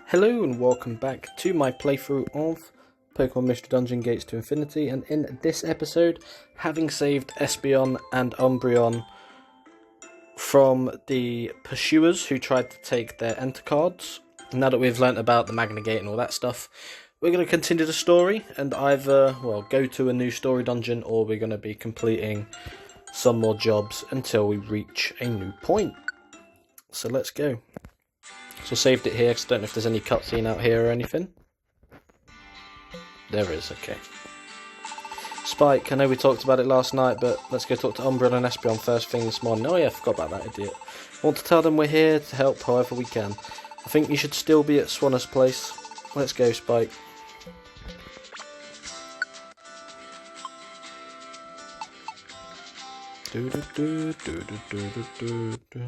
Hello and welcome back to my playthrough of Pokemon Mystery Dungeon Gates to Infinity, and in this episode, having saved Espeon and Umbreon from the pursuers who tried to take their Enter cards, now that we've learnt about the Magna Gate and all that stuff, we're going to continue the story and either, go to a new story dungeon, or we're going to be completing some more jobs until we reach a new point. So let's go. So saved it here because I don't know if there's any cutscene out here or anything. There is, okay. Spike, I know we talked about it last night, but let's go talk to Umbreon and Espeon first thing this morning. Oh yeah, I forgot about that idiot. I want to tell them we're here to help however we can. I think you should still be at Swanner's place. Let's go, Spike. Do do do do do do do do.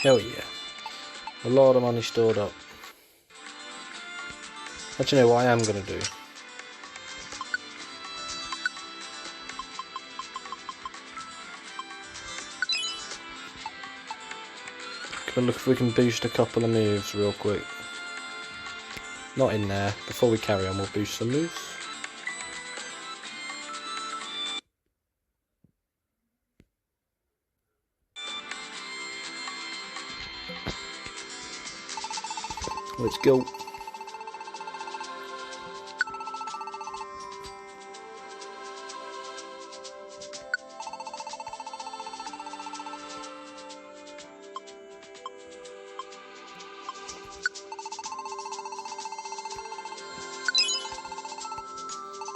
Hell yeah. A lot of money stored up. Actually, you know what I am going to do? Gonna look if we can boost a couple of moves real quick. Not in there. Before we carry on, we'll boost some moves. Let's go.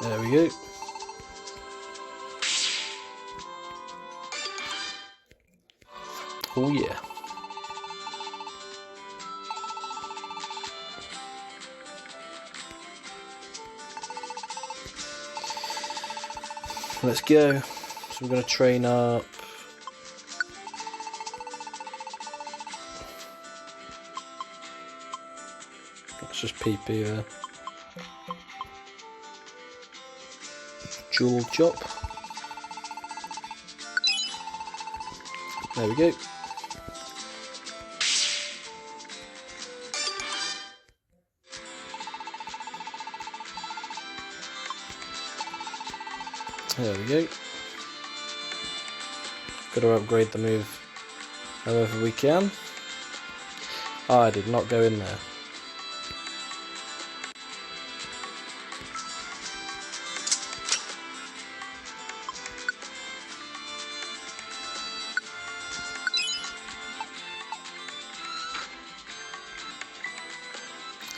There we go. Oh yeah. Let's go. So we're going to train up. That's just PP there. Dual chop. There we go. There we go. Got to upgrade the move however we can. Oh, I did not go in there.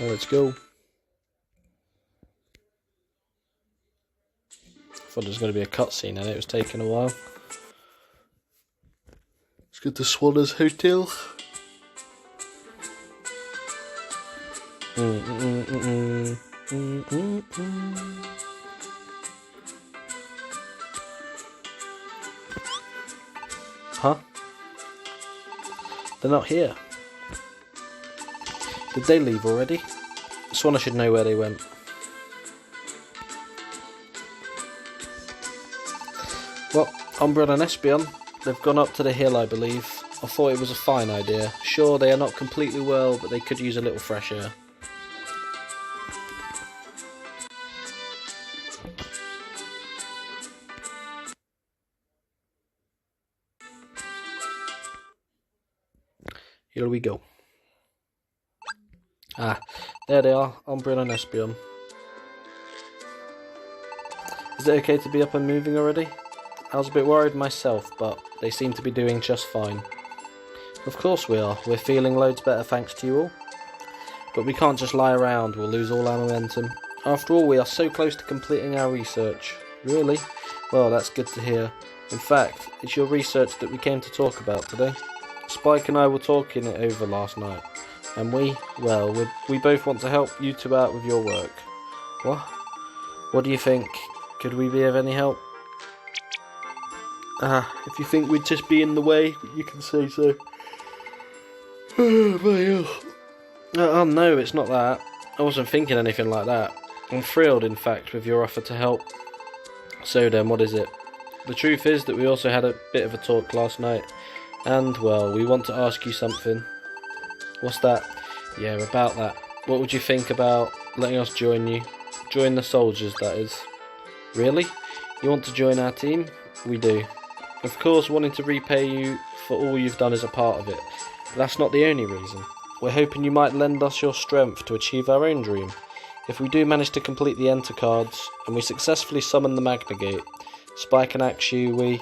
Let's go. I thought there was going to be a cutscene and it was taking a while. Let's get to Swanner's Hotel. Huh? They're not here. Did they leave already? Swanner should know where they went. Well, Umbreon and Espeon, they've gone up to the hill, I believe. I thought it was a fine idea. Sure, they are not completely well, but they could use a little fresh air. Here we go. Ah, there they are, Umbreon and Espeon. Is it okay to be up and moving already? I was a bit worried myself, but they seem to be doing just fine. Of course we are. We're feeling loads better thanks to you all. But we can't just lie around, we'll lose all our momentum. After all, we are so close to completing our research. Really? Well, that's good to hear. In fact, it's your research that we came to talk about today. Spike and I were talking it over last night. And we both want to help you two out with your work. What? What do you think? Could we be of any help? If you think we'd just be in the way, you can say so. Oh no, it's not that. I wasn't thinking anything like that. I'm thrilled, in fact, with your offer to help. So then, what is it? The truth is that we also had a bit of a talk last night, and, well, we want to ask you something. What's that? Yeah, about that. What would you think about letting us join you? Join the soldiers, that is. Really? You want to join our team? We do. Of course, wanting to repay you for all you've done is a part of it, but that's not the only reason. We're hoping you might lend us your strength to achieve our own dream. If we do manage to complete the Enter cards, and we successfully summon the Magna Gate, Spike and Axu, we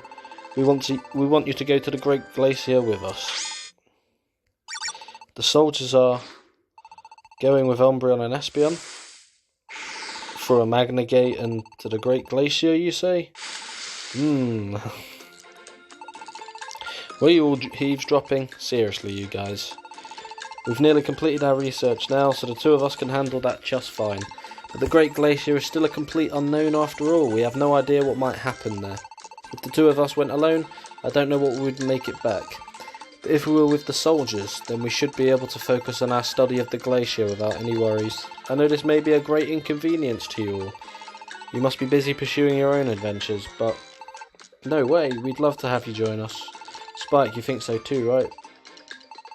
want you to go to the Great Glacier with us. The soldiers are going with Umbreon and Espeon for a Magna Gate and to the Great Glacier, you say? Were you all eavesdropping? Seriously, you guys. We've nearly completed our research now, so the two of us can handle that just fine. But the Great Glacier is still a complete unknown after all. We have no idea what might happen there. If the two of us went alone, I don't know what would make it back. But if we were with the soldiers, then we should be able to focus on our study of the glacier without any worries. I know this may be a great inconvenience to you all. You must be busy pursuing your own adventures, but no way, we'd love to have you join us. Spike, you think so too, right?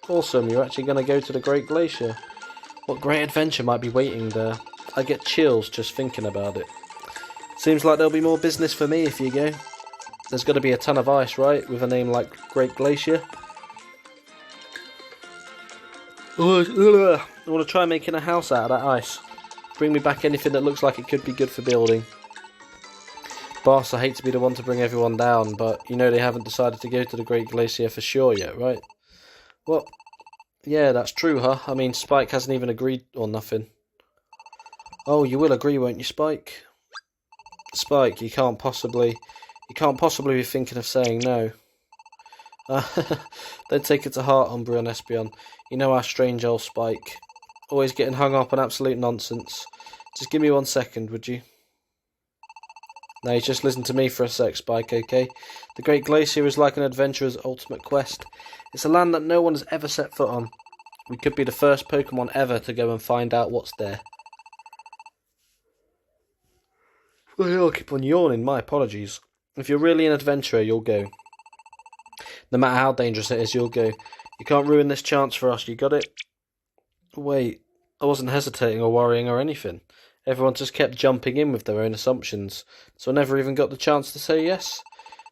Awesome, you're actually going to go to the Great Glacier. What great adventure might be waiting there. I get chills just thinking about it. Seems like there'll be more business for me if you go. There's got to be a ton of ice, right, with a name like Great Glacier? I want to try making a house out of that ice. Bring me back anything that looks like it could be good for building. Boss, I hate to be the one to bring everyone down, but you know they haven't decided to go to the Great Glacier for sure yet, right? What? Yeah, that's true, huh? I mean, Spike hasn't even agreed or nothing. Oh, you will agree, won't you, Spike? Spike, you can't possibly be thinking of saying no. Don't take it to heart, Umbreon and Espeon. You know our strange old Spike. Always getting hung up on absolute nonsense. Just give me 1 second, would you? Now, just listen to me for a sec, Spike, okay? The Great Glacier is like an adventurer's ultimate quest. It's a land that no one has ever set foot on. We could be the first Pokemon ever to go and find out what's there. I'll keep on yawning, my apologies. If you're really an adventurer, you'll go. No matter how dangerous it is, you'll go. You can't ruin this chance for us, you got it? Wait, I wasn't hesitating or worrying or anything. Everyone just kept jumping in with their own assumptions, so I never even got the chance to say yes.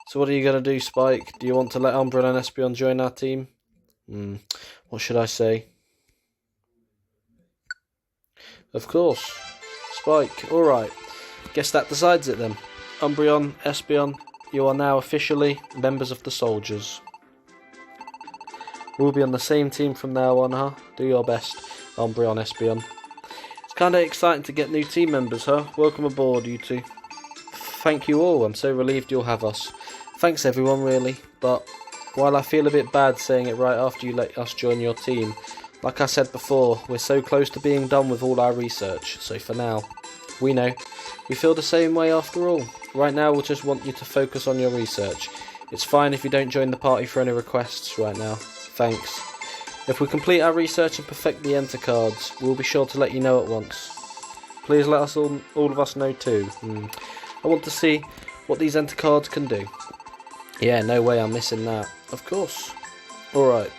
So what are you going to do, Spike? Do you want to let Umbreon and Espeon join our team? What should I say? Of course. Spike, alright. Guess that decides it then. Umbreon, Espeon, you are now officially members of the soldiers. We'll be on the same team from now on, huh? Do your best, Umbreon, Espeon. It's kinda exciting to get new team members, huh? Welcome aboard, you two. Thank you all, I'm so relieved you'll have us. Thanks everyone, really, but while I feel a bit bad saying it right after you let us join your team, like I said before, we're so close to being done with all our research, so for now, we know. We feel the same way after all. Right now we'll just want you to focus on your research. It's fine if you don't join the party for any requests right now. Thanks. If we complete our research and perfect the Enter cards, we'll be sure to let you know at once. Please let us all of us know too. I want to see what these Enter cards can do. Yeah, no way I'm missing that. Of course. Alright.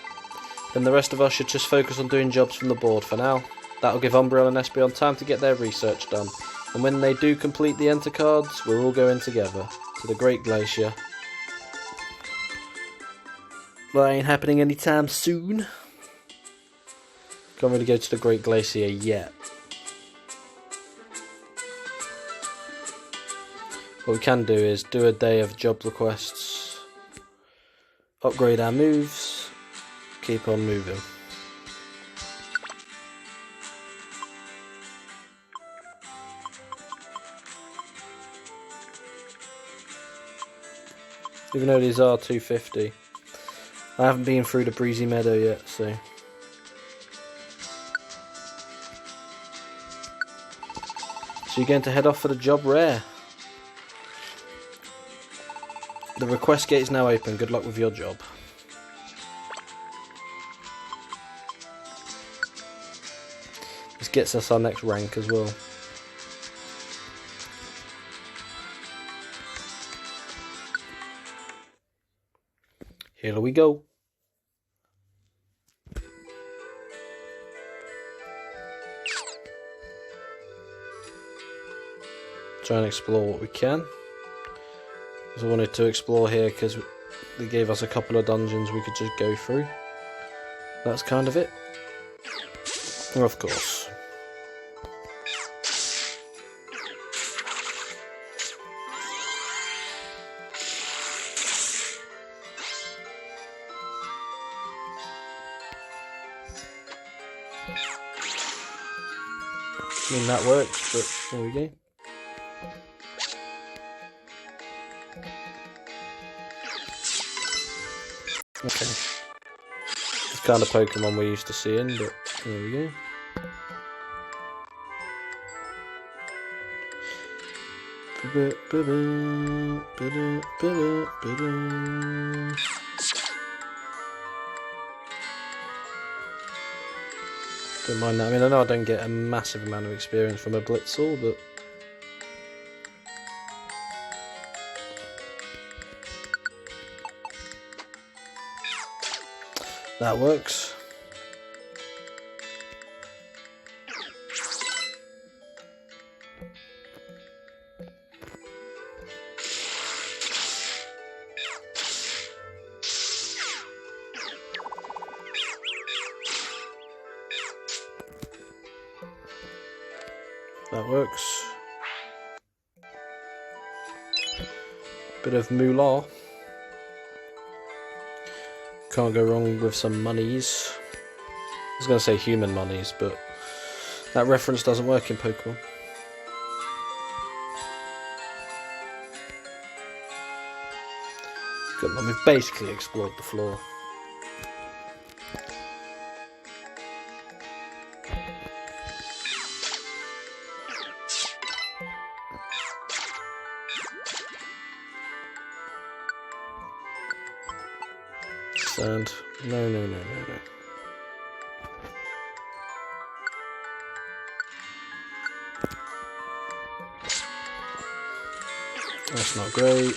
Then the rest of us should just focus on doing jobs from the board for now. That'll give Umbreon and Espeon time to get their research done. And when they do complete the Enter cards, we're all going together to the Great Glacier. That ain't happening anytime soon. Can't really go to the Great Glacier yet. What we can do is do a day of job requests, upgrade our moves, keep on moving. Even though these are 250. I haven't been through the Breezy Meadow yet, so... So you're going to head off for the job rare. The request gate is now open. Good luck with your job. This gets us our next rank as well. Here we go. Try and explore what we can. I wanted to explore here because they gave us a couple of dungeons we could just go through. That's kind of it. Of course. I mean, that works, but there we go. Okay. It's the kind of Pokemon we're used to seeing, but there we go. Don't mind that. I mean, I know I don't get a massive amount of experience from a Blitzle, but that works. That works. Bit of moolah. Can't go wrong with some monies. I was going to say human monies, but that reference doesn't work in Pokemon. Good one, we've basically explored the floor. And no. That's not great.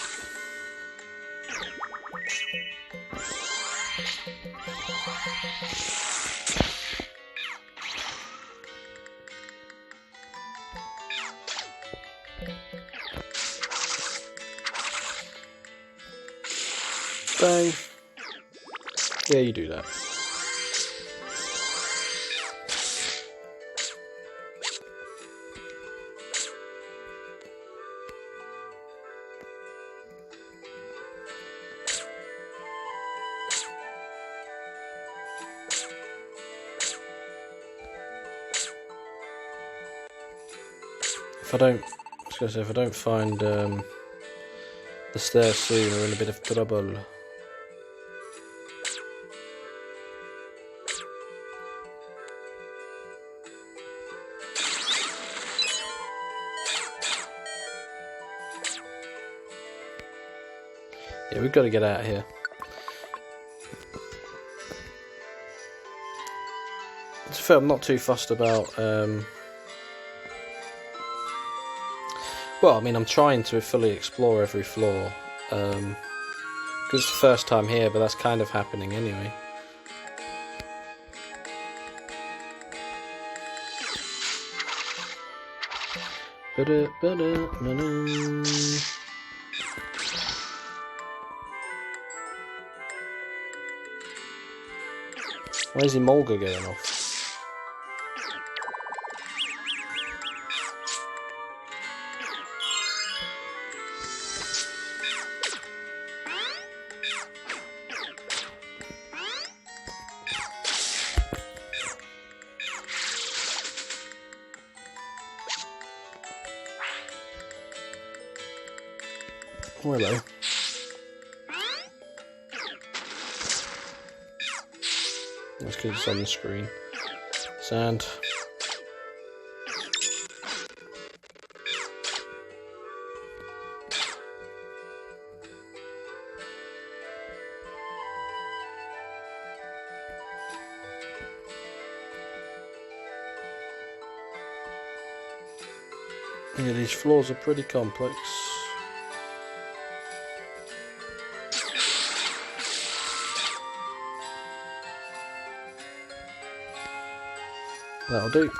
Bang. Yeah, you do that. If I don't find the stairs soon, we're in a bit of trouble. Yeah, we've got to get out of here. To be fair, I'm not too fussed about. Well, I mean, I'm trying to fully explore every floor. Because it's the first time here, but that's kind of happening anyway. Why is Emolga going off? Oh, hello. That's because it's on the screen. Sand. Yeah, these floors are pretty complex. That'll do.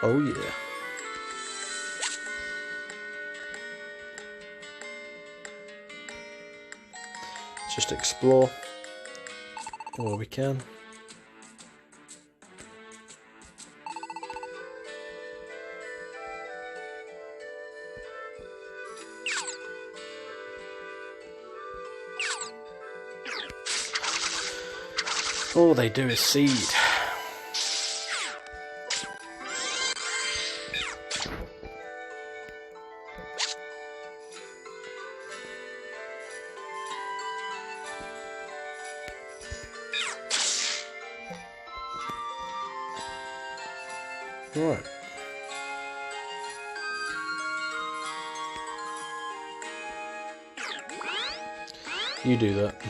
Oh yeah. Just explore all we can. All they do is seed. Right. You do that.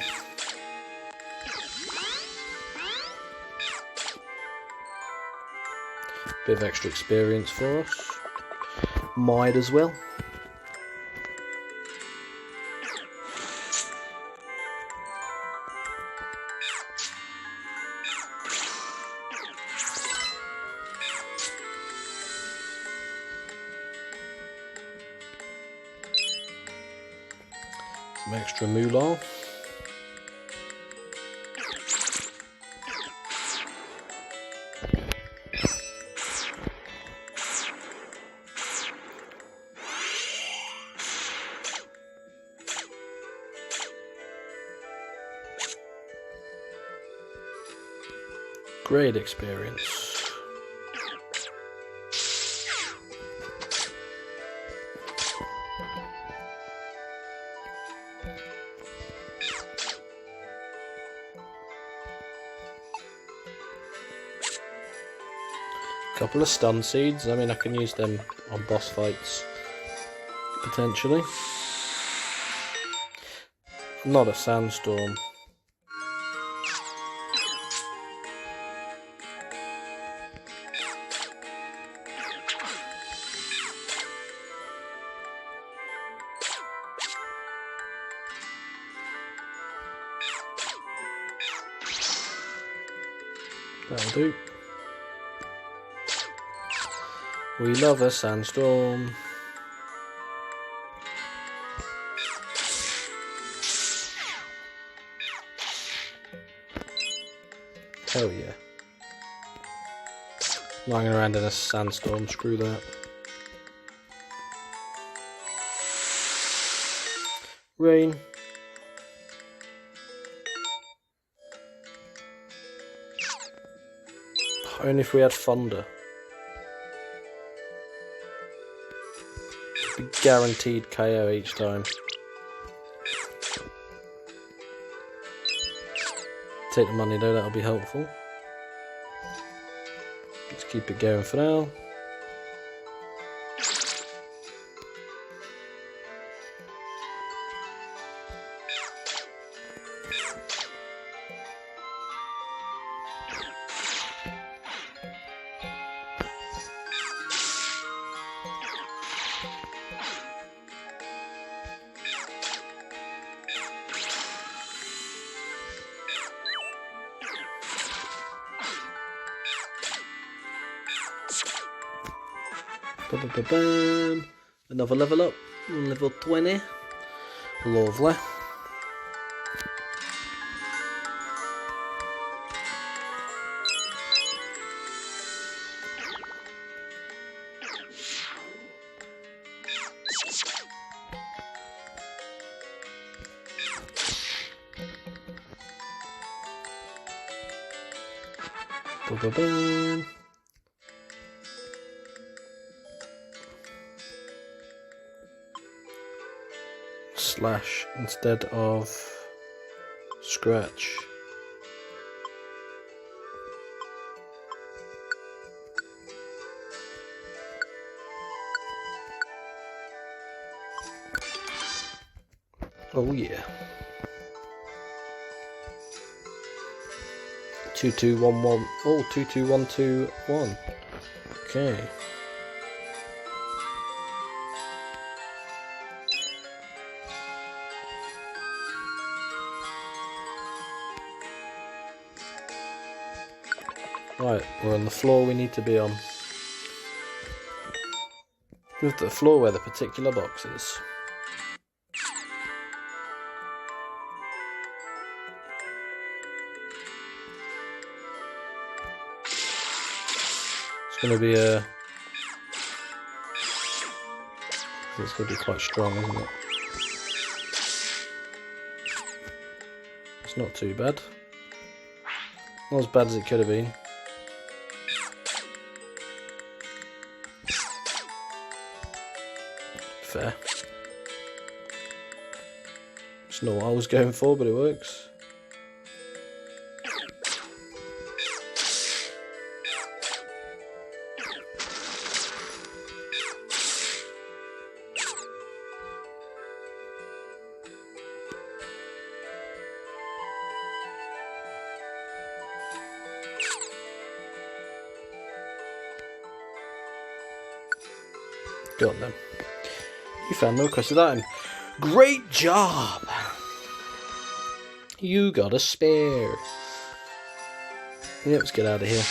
Bit of extra experience for us. Might as well. Some extra moolah. Great experience. Couple of stun seeds. I mean, I can use them on boss fights potentially. Not a sandstorm. That'll do. We love a sandstorm. Hell yeah. Lying around in a sandstorm, screw that. Rain. Only if we had thunder. Be guaranteed KO each time. Take the money though, that'll be helpful. Let's keep it going for now. Ba-ba-ba-bam. Another level up, level 20. Lovely. Ba-ba-bam. slash instead of scratch. Oh yeah. 2211. Oh, 22121. Okay. Right, we're on the floor we need to be on. With the floor where the particular box is. It's going to be a... It's going to be quite strong, isn't it? It's not too bad. Not as bad as it could have been. Fair. It's not what I was going for, but it works. Got them. You found the requested item. Great job! You got a spare. Yeah, let's get out of here.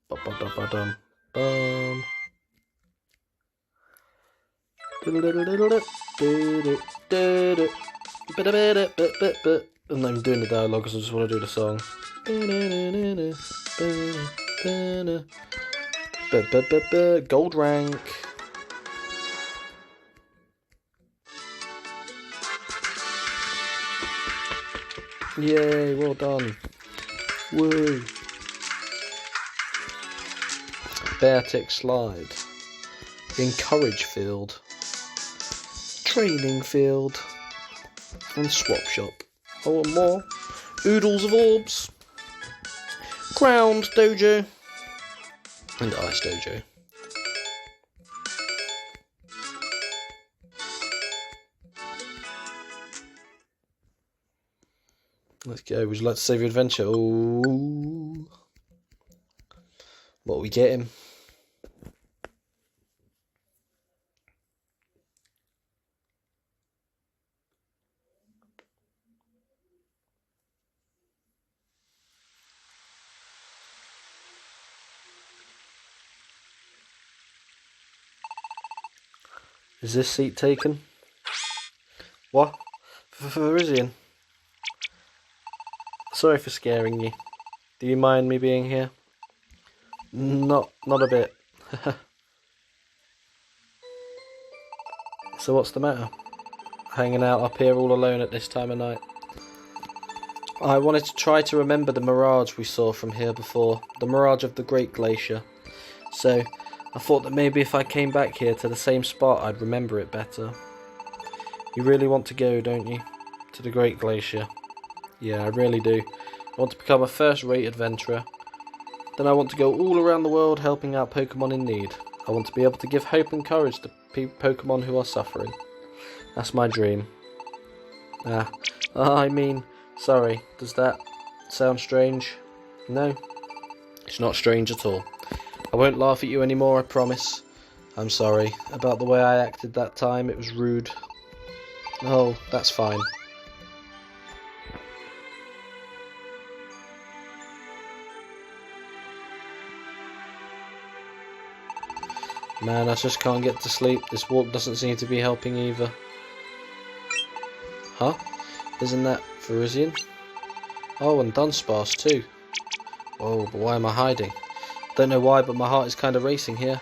Ba-ba-da-ba-dum. Bum. I'm not even doing the dialogue because I just want to do the song. Gold rank. Yay, well done. Woo. Beartic slide. Encourage field. Training field. And swap shop. I want more. Oodles of orbs. Ground dojo. And ice dojo. Let's go. Would you like to save your adventure? Oh, what are we getting? Is this seat taken? What? Verizian? Sorry for scaring you. Do you mind me being here? Not a bit. So what's the matter? Hanging out up here all alone at this time of night? I wanted to try to remember the mirage we saw from here before. The mirage of the Great Glacier. So I thought that maybe if I came back here to the same spot I'd remember it better. You really want to go, don't you? To the Great Glacier. Yeah, I really do. I want to become a first-rate adventurer. Then I want to go all around the world helping out Pokemon in need. I want to be able to give hope and courage to Pokemon who are suffering. That's my dream. I mean, sorry, does that sound strange? No, it's not strange at all. I won't laugh at you anymore, I promise. I'm sorry about the way I acted that time, it was rude. Oh, that's fine. Man, I just can't get to sleep. This walk doesn't seem to be helping either. Huh? Isn't that Verizian? Oh, and Dunsparce too. Whoa, but why am I hiding? Don't know why, but my heart is kind of racing here.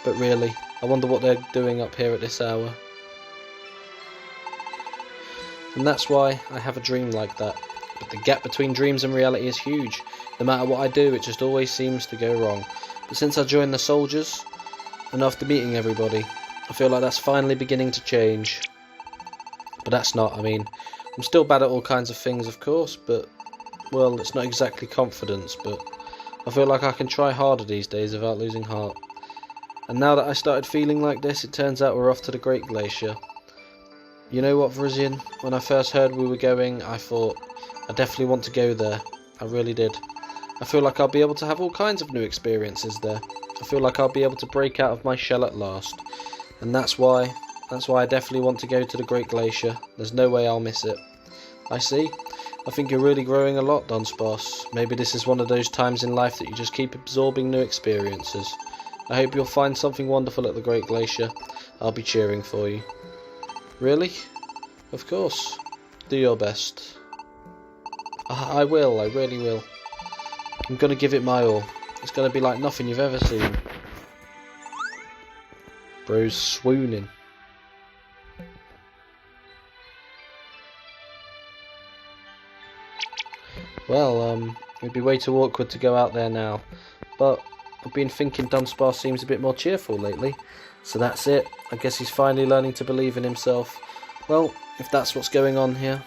But really, I wonder what they're doing up here at this hour. And that's why I have a dream like that. But the gap between dreams and reality is huge. No matter what I do, it just always seems to go wrong. But since I joined the soldiers, and after meeting everybody, I feel like that's finally beginning to change. But that's not, I mean, I'm still bad at all kinds of things, of course, but, well, it's not exactly confidence, but I feel like I can try harder these days without losing heart. And now that I started feeling like this, it turns out we're off to the Great Glacier. You know what, Verizian? When I first heard we were going, I thought, I definitely want to go there. I really did. I feel like I'll be able to have all kinds of new experiences there. I feel like I'll be able to break out of my shell at last. And that's why I definitely want to go to the Great Glacier. There's no way I'll miss it. I see. I think you're really growing a lot, Dunsparce. Maybe this is one of those times in life that you just keep absorbing new experiences. I hope you'll find something wonderful at the Great Glacier. I'll be cheering for you. Really? Of course. Do your best. I will, I really will. I'm gonna give it my all. It's gonna be like nothing you've ever seen. Bro's swooning. Well, it'd be way too awkward to go out there now. But I've been thinking Dunsparce seems a bit more cheerful lately. So that's it. I guess he's finally learning to believe in himself. Well, if that's what's going on here,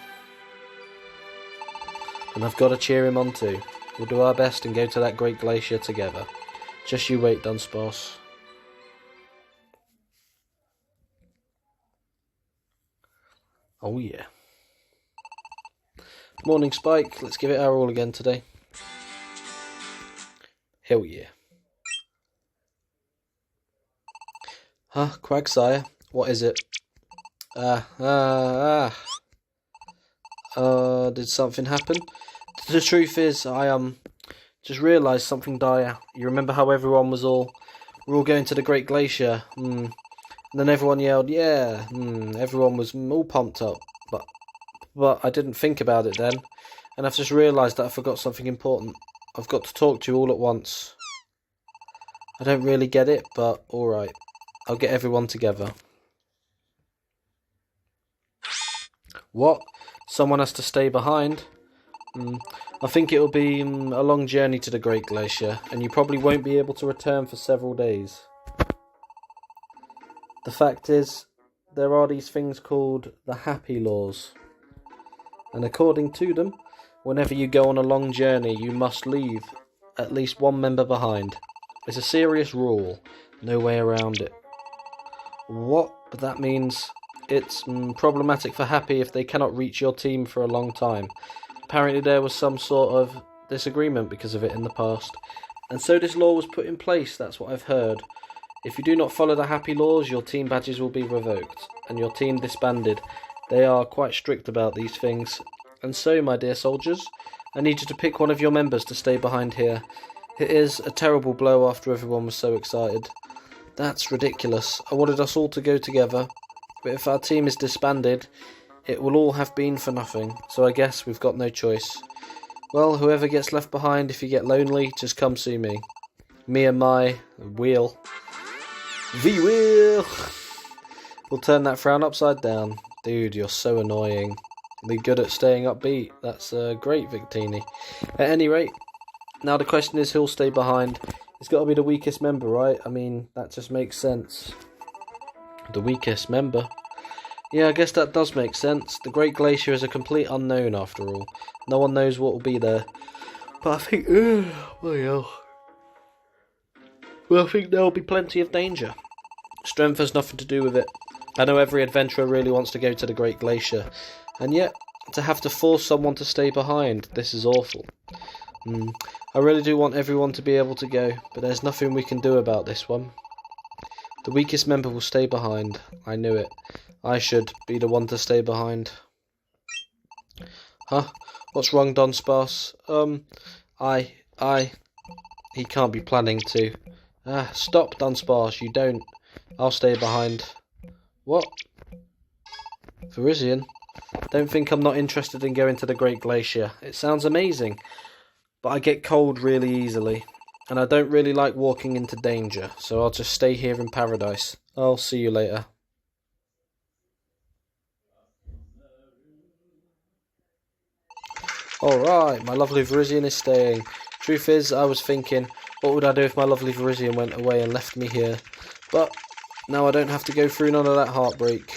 then I've got to cheer him on too. We'll do our best and go to that Great Glacier together. Just you wait, Dunsparce. Oh yeah. Morning, Spike. Let's give it our all again today. Hell yeah. Huh, Quagsire? What is it? Did something happen? The truth is, I just realised something dire. You remember how everyone was we're all going to the Great Glacier? And then everyone yelled, yeah. Everyone was all pumped up. But I didn't think about it then. And I've just realised that I forgot something important. I've got to talk to you all at once. I don't really get it, but alright. I'll get everyone together. What? Someone has to stay behind? I think it'll be a long journey to the Great Glacier, and you probably won't be able to return for several days. The fact is, there are these things called the Happy Laws. And according to them, whenever you go on a long journey, you must leave at least one member behind. It's a serious rule, no way around it. What? But that means it's problematic for Happy if they cannot reach your team for a long time. Apparently there was some sort of disagreement because of it in the past. And so this law was put in place, that's what I've heard. If you do not follow the Happy Laws, your team badges will be revoked, and your team disbanded. They are quite strict about these things. And so, my dear soldiers, I need you to pick one of your members to stay behind here. It is a terrible blow after everyone was so excited. That's ridiculous. I wanted us all to go together, but if our team is disbanded, it will all have been for nothing, so I guess we've got no choice. Well, whoever gets left behind, if you get lonely, just come see me. Me and my wheel. The wheel! We'll turn that frown upside down. Dude, you're so annoying. You're good at staying upbeat. That's great, Victini. At any rate, now the question is who'll stay behind. It's got to be the weakest member, right? I mean, that just makes sense. The weakest member? Yeah, I guess that does make sense. The Great Glacier is a complete unknown after all. No one knows what will be there. But I think... well, I think there will be plenty of danger. Strength has nothing to do with it. I know every adventurer really wants to go to the Great Glacier. And yet, to have to force someone to stay behind, this is awful. I really do want everyone to be able to go, but there's nothing we can do about this one. The weakest member will stay behind. I knew it. I should be the one to stay behind. Huh? What's wrong, Dunsparce? He can't be planning to. Stop, Dunsparce, you don't. I'll stay behind. What? Verizian? Don't think I'm not interested in going to the Great Glacier. It sounds amazing. But I get cold really easily. And I don't really like walking into danger, so I'll just stay here in paradise. I'll see you later. Alright, my lovely Verizian is staying. Truth is, I was thinking, what would I do if my lovely Verizian went away and left me here? But now I don't have to go through none of that heartbreak.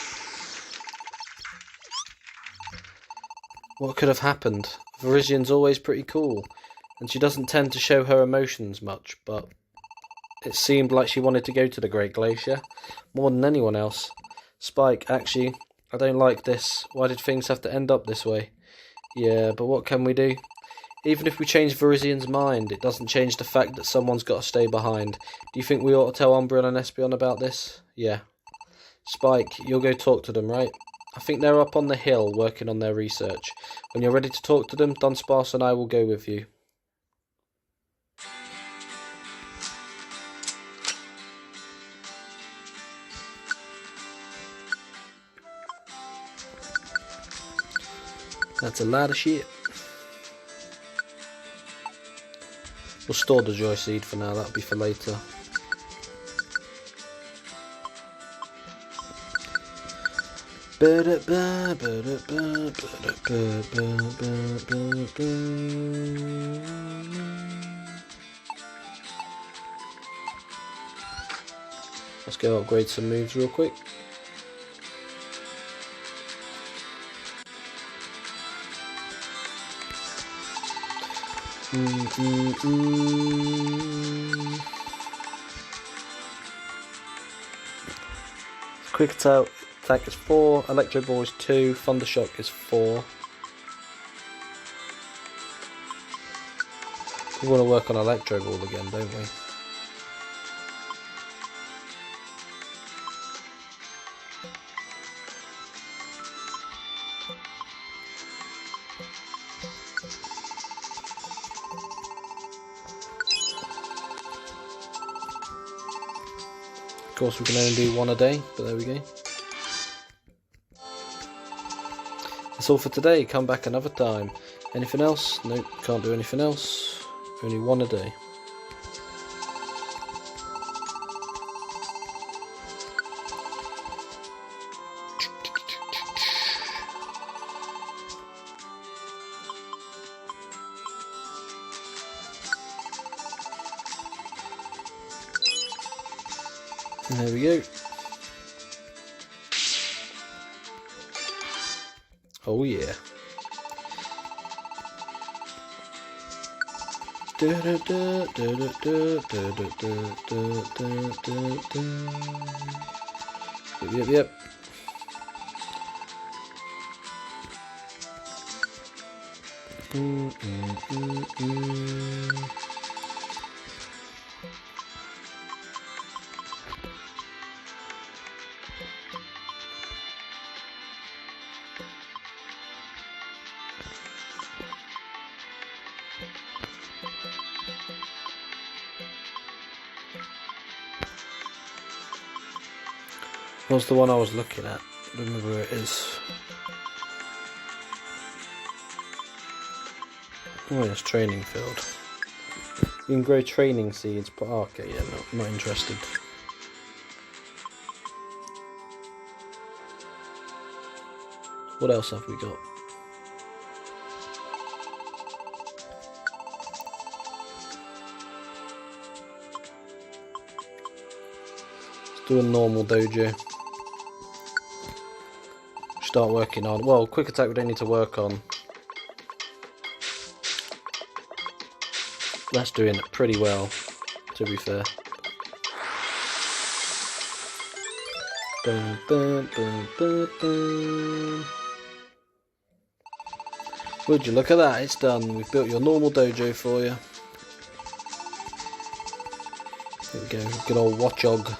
What could have happened? Verizian's always pretty cool, and she doesn't tend to show her emotions much, but it seemed like she wanted to go to the Great Glacier more than anyone else. Spike, actually, I don't like this. Why did things have to end up this way? Yeah, but what can we do? Even if we change Verizian's mind, it doesn't change the fact that someone's got to stay behind. Do you think we ought to tell Umbreon and Espeon about this? Yeah. Spike, you'll go talk to them, right? I think they're up on the hill working on their research. When you're ready to talk to them, Dunsparce and I will go with you. That's a lot of shit. We'll store the Joy Seed for now, that'll be for later. Let's go upgrade some moves real quick. Quick attack is 4, Electro Ball is 2, Thunder Shock is 4. We want to work on Electro Ball again, don't we? Of course we can only do one a day, but there we go. That's all for today, come back another time. Anything else? Nope, can't do anything else. Only one a day. There we go. Oh yeah. Yep. What's the one I was looking at? I don't remember where it is. Oh, it's training field. You can grow training seeds, but okay, yeah, no, not interested. What else have we got? Let's do a normal dojo. Start working on. Well, quick attack we don't need to work on. That's doing it pretty well, to be fair. Boom, boom, boom, boom, boom. Would you look at that? It's done. We've built your normal dojo for you. There we go. Good old Watchog.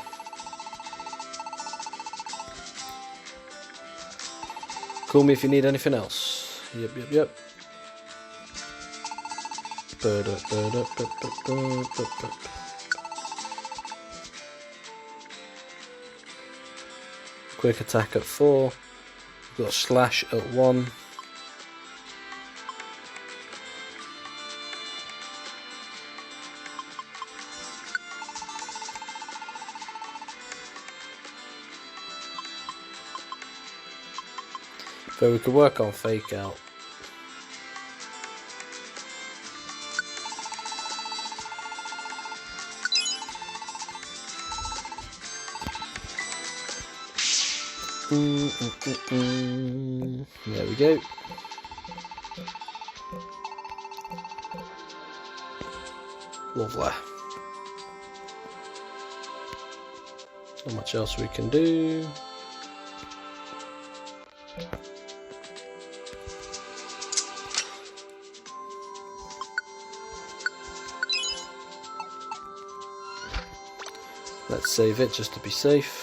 Call me if you need anything else. Yep. Quick attack at 4. We've got slash at 1. So we could work on fake out. There we go. Lovely. Not much else we can do. Let's save it just to be safe.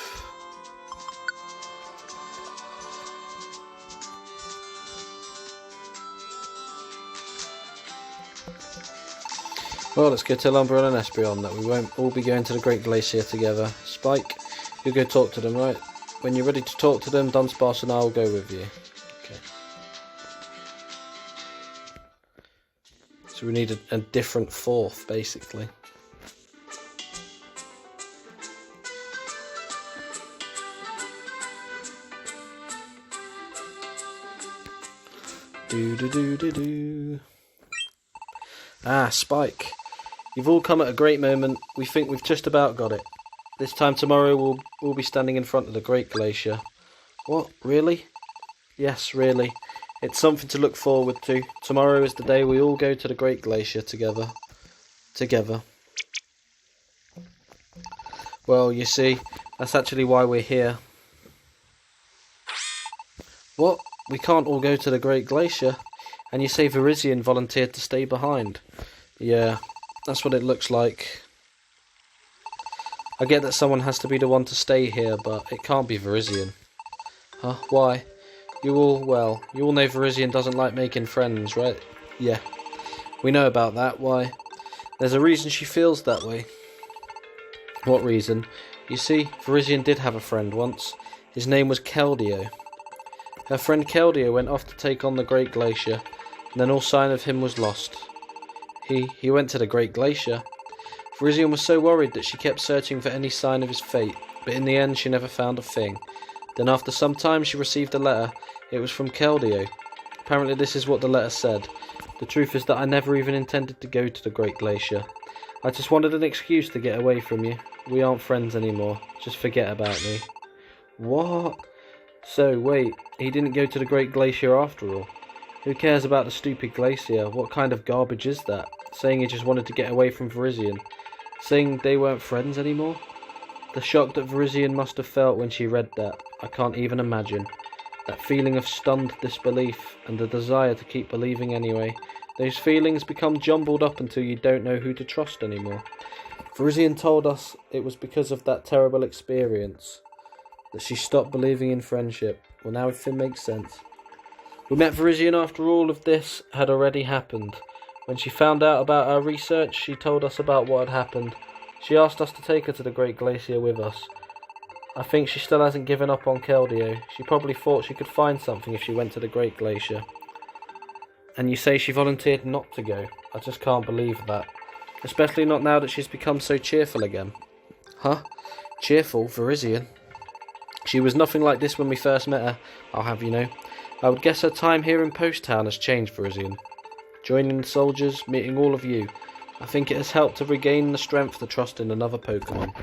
Well, let's go tell Umbra and Espeon that we won't all be going to the Great Glacier together. Spike, you go talk to them, right? When you're ready to talk to them, Dunsparce and I will go with you. Okay. So we need a different fourth, basically. Do. Ah, Spike. You've all come at a great moment. We think we've just about got it. This time tomorrow we'll be standing in front of the Great Glacier. What? Really? Yes, really. It's something to look forward to. Tomorrow is the day we all go to the Great Glacier together. Well, you see, that's actually why we're here. What? We can't all go to the Great Glacier? And you say Virizion volunteered to stay behind? Yeah, that's what it looks like. I get that someone has to be the one to stay here, but it can't be Virizion. Huh? Why? You all know Virizion doesn't like making friends, right? Yeah. We know about that. Why? There's a reason she feels that way. What reason? You see, Virizion did have a friend once. His name was Keldeo. Her friend Keldeo went off to take on the Great Glacier, and then all sign of him was lost. He went to the Great Glacier. Virizion was so worried that she kept searching for any sign of his fate, but in the end she never found a thing. Then after some time she received a letter. It was from Keldeo. Apparently this is what the letter said. The truth is that I never even intended to go to the Great Glacier. I just wanted an excuse to get away from you. We aren't friends anymore. Just forget about me. What? So, wait, he didn't go to the Great Glacier after all. Who cares about the stupid glacier? What kind of garbage is that? Saying he just wanted to get away from Virizion. Saying they weren't friends anymore? The shock that Virizion must have felt when she read that, I can't even imagine. That feeling of stunned disbelief, and the desire to keep believing anyway. Those feelings become jumbled up until you don't know who to trust anymore. Virizion told us it was because of that terrible experience that she stopped believing in friendship. Well, now everything makes sense. We met Virizion after all of this had already happened. When she found out about our research, she told us about what had happened. She asked us to take her to the Great Glacier with us. I think she still hasn't given up on Keldeo. She probably thought she could find something if she went to the Great Glacier. And you say she volunteered not to go. I just can't believe that. Especially not now that she's become so cheerful again. Huh? Cheerful? Virizion? She was nothing like this when we first met her, I'll have you know. I would guess her time here in Post Town has changed, Virizion. Joining the soldiers, meeting all of you. I think it has helped to regain the strength to trust in another Pokemon.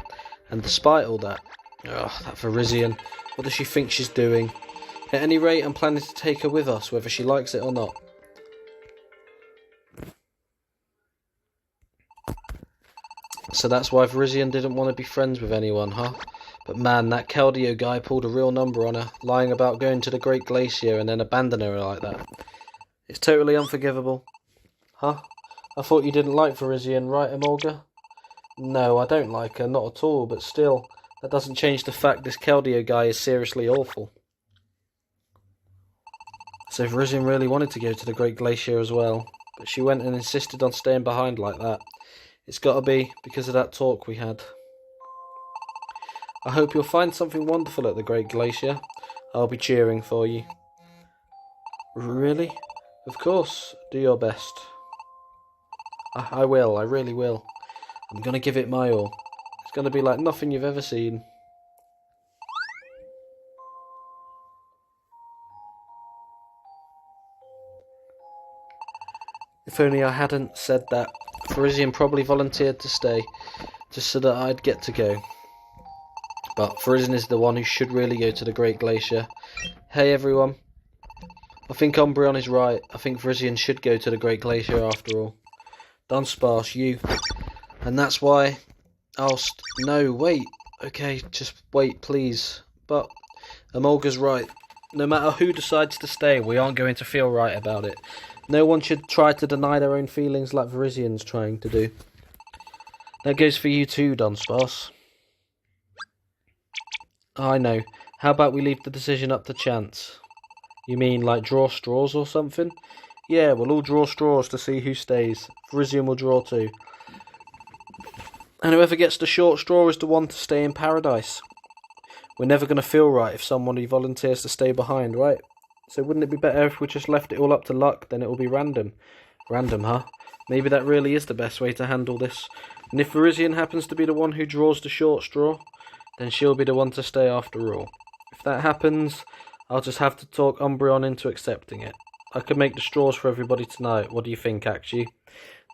And despite all that, that Virizion, what does she think she's doing? At any rate, I'm planning to take her with us, whether she likes it or not. So that's why Virizion didn't want to be friends with anyone, huh? But man, that Keldeo guy pulled a real number on her, lying about going to the Great Glacier and then abandoning her like that. It's totally unforgivable. Huh? I thought you didn't like Virizion, right, Emolga? No, I don't like her, not at all, but still, that doesn't change the fact this Keldeo guy is seriously awful. So Virizion really wanted to go to the Great Glacier as well, but she went and insisted on staying behind like that. It's gotta be because of that talk we had. I hope you'll find something wonderful at the Great Glacier. I'll be cheering for you. Really? Of course, do your best. I will, I really will. I'm gonna give it my all. It's gonna be like nothing you've ever seen. If only I hadn't said that. Virizion probably volunteered to stay, just so that I'd get to go. But Frisian is the one who should really go to the Great Glacier. Hey everyone. I think Umbreon is right. I think Frisian should go to the Great Glacier after all. Dunsparce, you. And that's why no, wait. Okay, just wait, please. But Emolga's right. No matter who decides to stay, we aren't going to feel right about it. No one should try to deny their own feelings like Verizian's trying to do. That goes for you too, Dunsparce. I know. How about we leave the decision up to chance? You mean like draw straws or something? Yeah, we'll all draw straws to see who stays. Verizian will draw too. And whoever gets the short straw is the one to stay in paradise. We're never going to feel right if somebody volunteers to stay behind, right? So wouldn't it be better if we just left it all up to luck, then it will be random? Random, huh? Maybe that really is the best way to handle this. And if Verizian happens to be the one who draws the short straw, then she'll be the one to stay after all. If that happens, I'll just have to talk Umbreon into accepting it. I could make the straws for everybody tonight. What do you think, actually?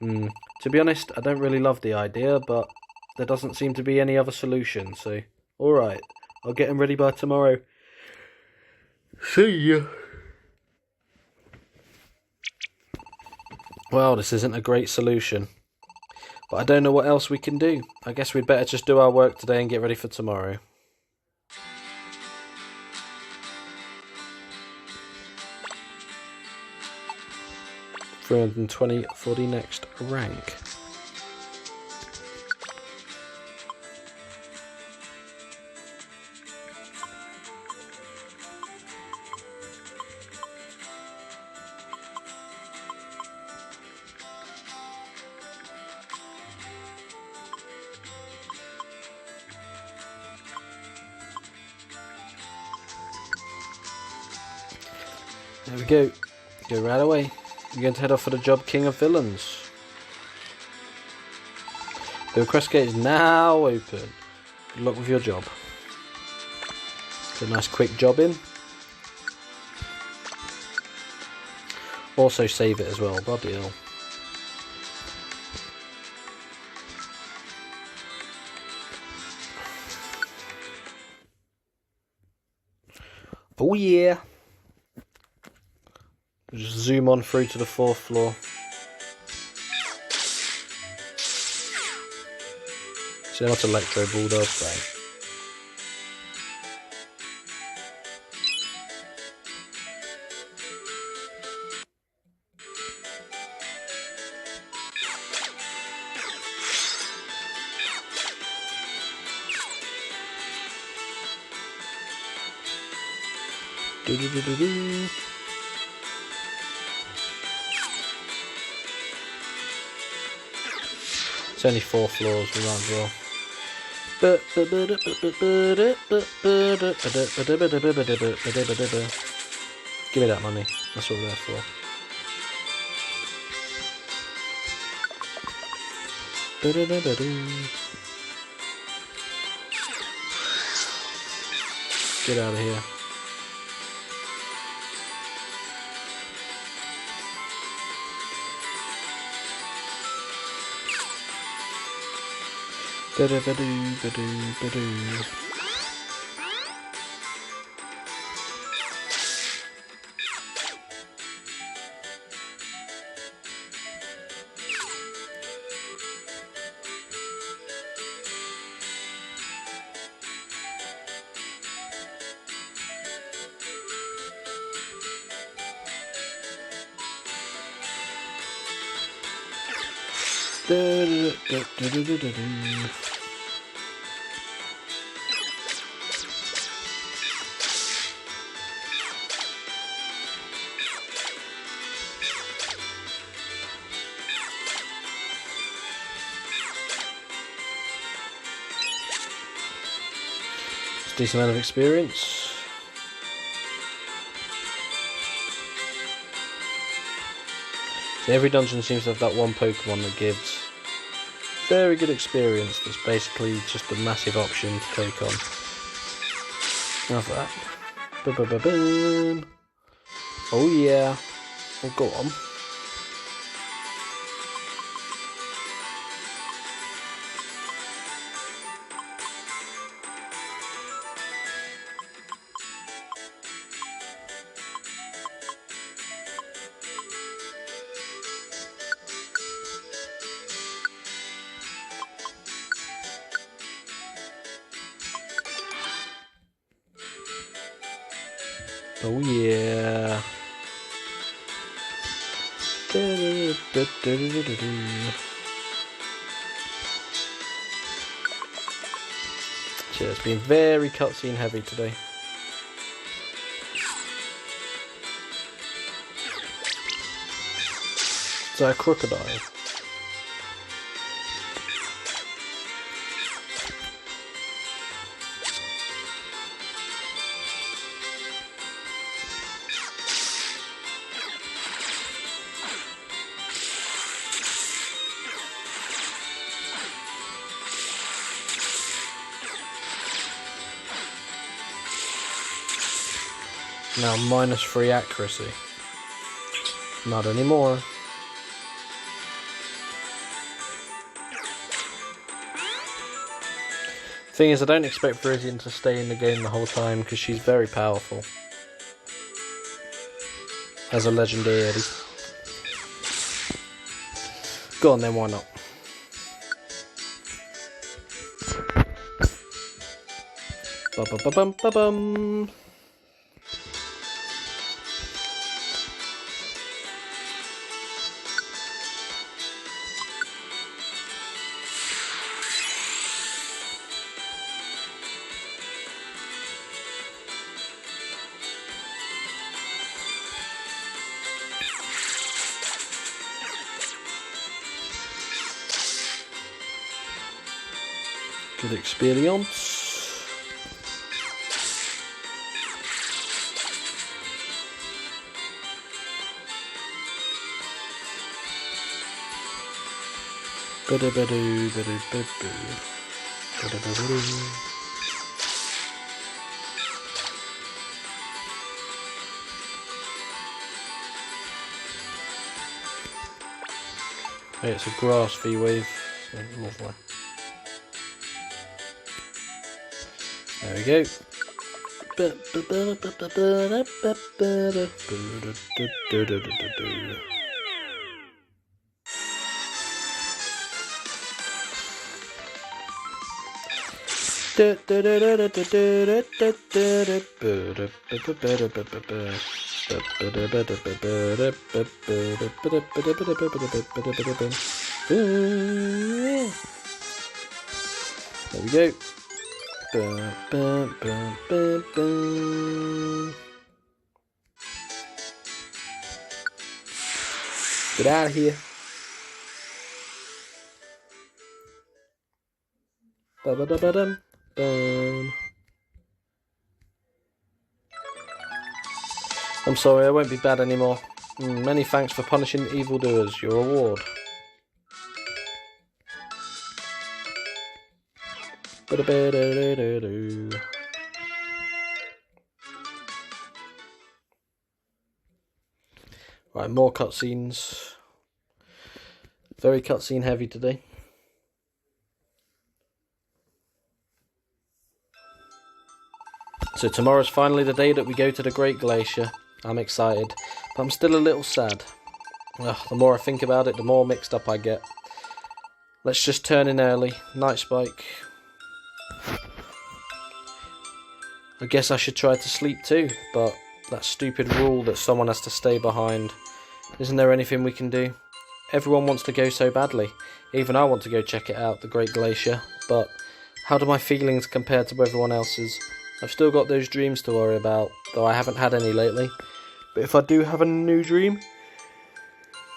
To be honest, I don't really love the idea, but there doesn't seem to be any other solution, so... Alright, I'll get him ready by tomorrow. See ya! Well, this isn't a great solution. But I don't know what else we can do. I guess we'd better just do our work today and get ready for tomorrow. 320 for the next rank. There we go. Go right away. We're going to head off for the job King of Villains. The request gate is now open. Good luck with your job. Get a nice quick job in. Also save it as well, bloody hell. Oh yeah! Just zoom on through to the 4th floor. See what Electro Ball does say. Do do do do do. It's only 4 floors, we might as well. Give me that money, that's what we're there for. Get out of here. Decent amount of experience. So every dungeon seems to have that one Pokemon that gives very good experience. That's basically just a massive option to take on. Have that. Ba-ba-ba-boom. Oh yeah. Well, go on. Oh yeah. So it's been very cutscene heavy today. Is that a crocodile? Now -3 accuracy. Not anymore. Thing is, I don't expect Verizian to stay in the game the whole time because she's very powerful as a legendary. Go on then, why not? Ba-ba-ba-bum-ba-bum. Good experience. Hey, it's a grass V-wave. So lovely. There we go. There we go. Get out of here. I'm sorry, I won't be bad anymore. Many thanks for punishing evildoers. Your reward. Right, more cutscenes. Very cutscene heavy today. So tomorrow's finally the day that we go to the Great Glacier. I'm excited, but I'm still a little sad. Ugh, the more I think about it, the more mixed up I get. Let's just turn in early. Night Spike. I guess I should try to sleep too, but that stupid rule that someone has to stay behind. Isn't there anything we can do? Everyone wants to go so badly. Even I want to go check it out, the Great Glacier, but how do my feelings compare to everyone else's? I've still got those dreams to worry about, though I haven't had any lately. But if I do have a new dream,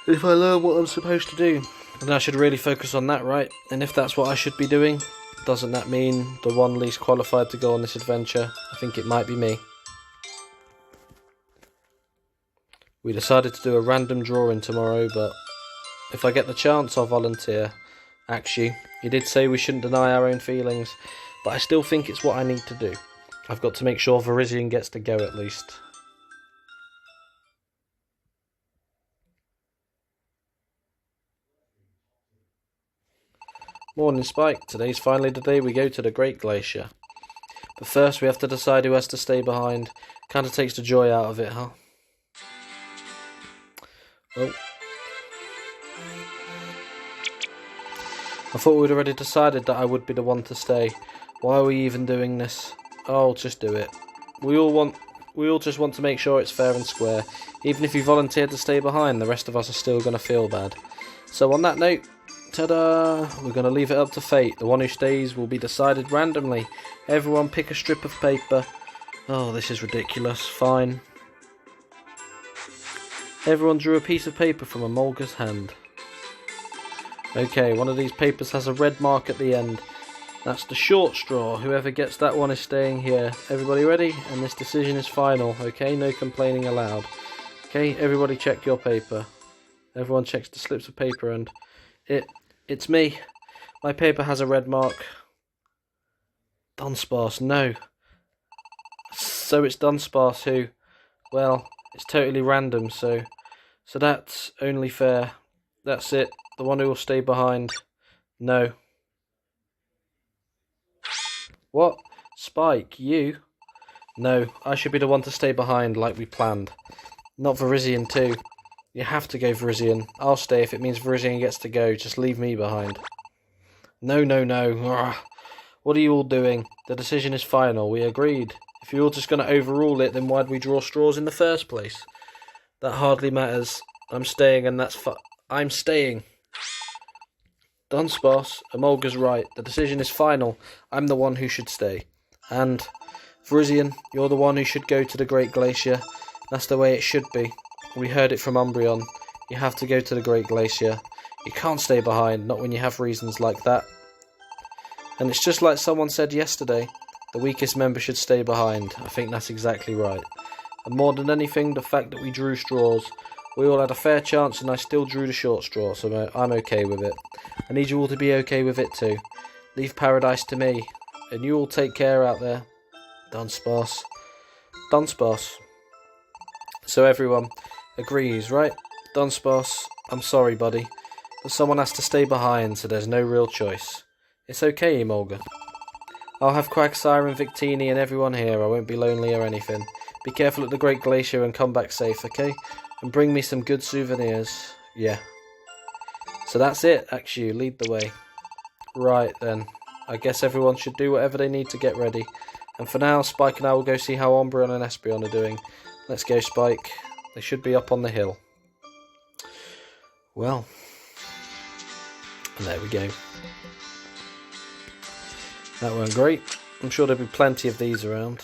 if I learn what I'm supposed to do, then I should really focus on that, right? And if that's what I should be doing, doesn't that mean the one least qualified to go on this adventure? I think it might be me. We decided to do a random drawing tomorrow, but if I get the chance, I'll volunteer. Actually, you did say we shouldn't deny our own feelings, but I still think it's what I need to do. I've got to make sure Verizian gets to go at least. Morning Spike, today's finally the day we go to the Great Glacier. But first we have to decide who has to stay behind. Kinda takes the joy out of it, huh? Oh. I thought we'd already decided that I would be the one to stay. Why are we even doing this? Oh, just do it. We all want We all just want to make sure it's fair and square. Even if you volunteered to stay behind, the rest of us are still going to feel bad. So on that note, ta-da! We're going to leave it up to fate. The one who stays will be decided randomly. Everyone pick a strip of paper. Oh, this is ridiculous. Fine. Everyone drew a piece of paper from Amolga's hand. Okay, one of these papers has a red mark at the end. That's the short straw. Whoever gets that one is staying here. Everybody ready? And this decision is final, okay? No complaining allowed. Okay, everybody check your paper. Everyone checks the slips of paper and... It's me. My paper has a red mark. Dunsparce, no. So it's Dunsparce who... Well, it's totally random, so that's only fair. That's it. The one who will stay behind. No. What? Spike, you? No, I should be the one to stay behind like we planned. Not Verizian too. You have to go Verizian. I'll stay if it means Verizian gets to go. Just leave me behind. No. Ugh. What are you all doing? The decision is final. We agreed. If you're all just going to overrule it, then why'd we draw straws in the first place? That hardly matters. I'm staying and that's I'm staying. Dunsparce, Amolga's right. The decision is final. I'm the one who should stay. And, Verizian, you're the one who should go to the Great Glacier. That's the way it should be. We heard it from Umbreon. You have to go to the Great Glacier. You can't stay behind, not when you have reasons like that. And it's just like someone said yesterday. The weakest member should stay behind. I think that's exactly right. And more than anything, the fact that we drew straws. We all had a fair chance and I still drew the short straw, so I'm okay with it. I need you all to be okay with it too. Leave paradise to me. And you all take care out there. Dunsparce. So everyone agrees, right? Dunsparce, I'm sorry buddy, but someone has to stay behind, so there's no real choice. It's okay, Emolga. I'll have Quagsire and Victini and everyone here. I won't be lonely or anything. Be careful at the Great Glacier and come back safe, okay? And bring me some good souvenirs. Yeah. So that's it, Axu. Lead the way. Right then. I guess everyone should do whatever they need to get ready. And for now, Spike and I will go see how Umbreon and Espeon are doing. Let's go, Spike. They should be up on the hill. Well. And there we go. That went great. I'm sure there'll be plenty of these around.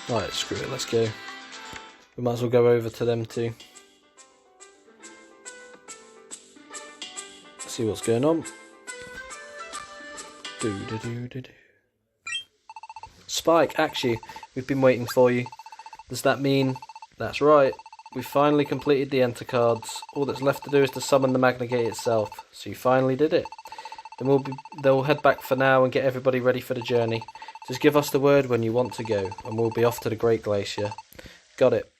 Right, screw it, let's go. We might as well go over to them too. See what's going on. Spike, actually, we've been waiting for you. Does that mean... That's right. We finally completed the Enter cards. All that's left to do is to summon the Magna Gate itself. So you finally did it. Then they'll head back for now and get everybody ready for the journey. Just give us the word when you want to go, and we'll be off to the Great Glacier. Got it.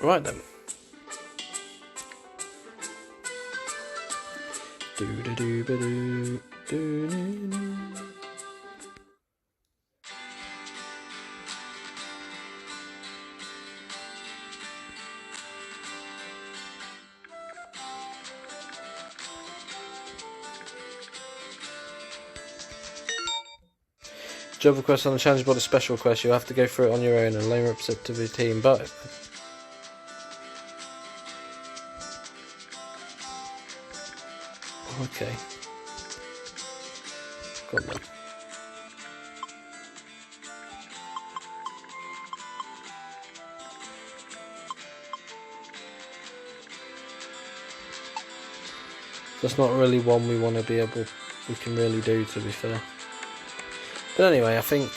Right then. Job request on the challenge board is special request. You'll have to go through it on your own and lane representative of the team. But okay. Got them. That's not really one we can really do, to be fair. But anyway, I think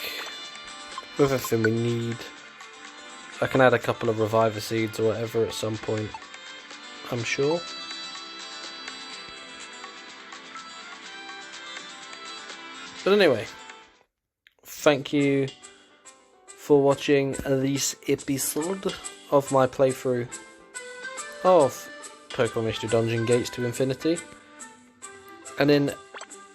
with everything we need, I can add a couple of Reviver Seeds or whatever at some point, I'm sure. But anyway, thank you for watching this episode of my playthrough of Pokemon Mystery Dungeon Gates to Infinity. And in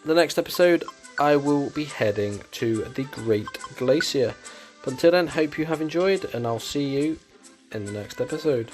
the next episode, I will be heading to the Great Glacier. But until then, hope you have enjoyed, and I'll see you in the next episode.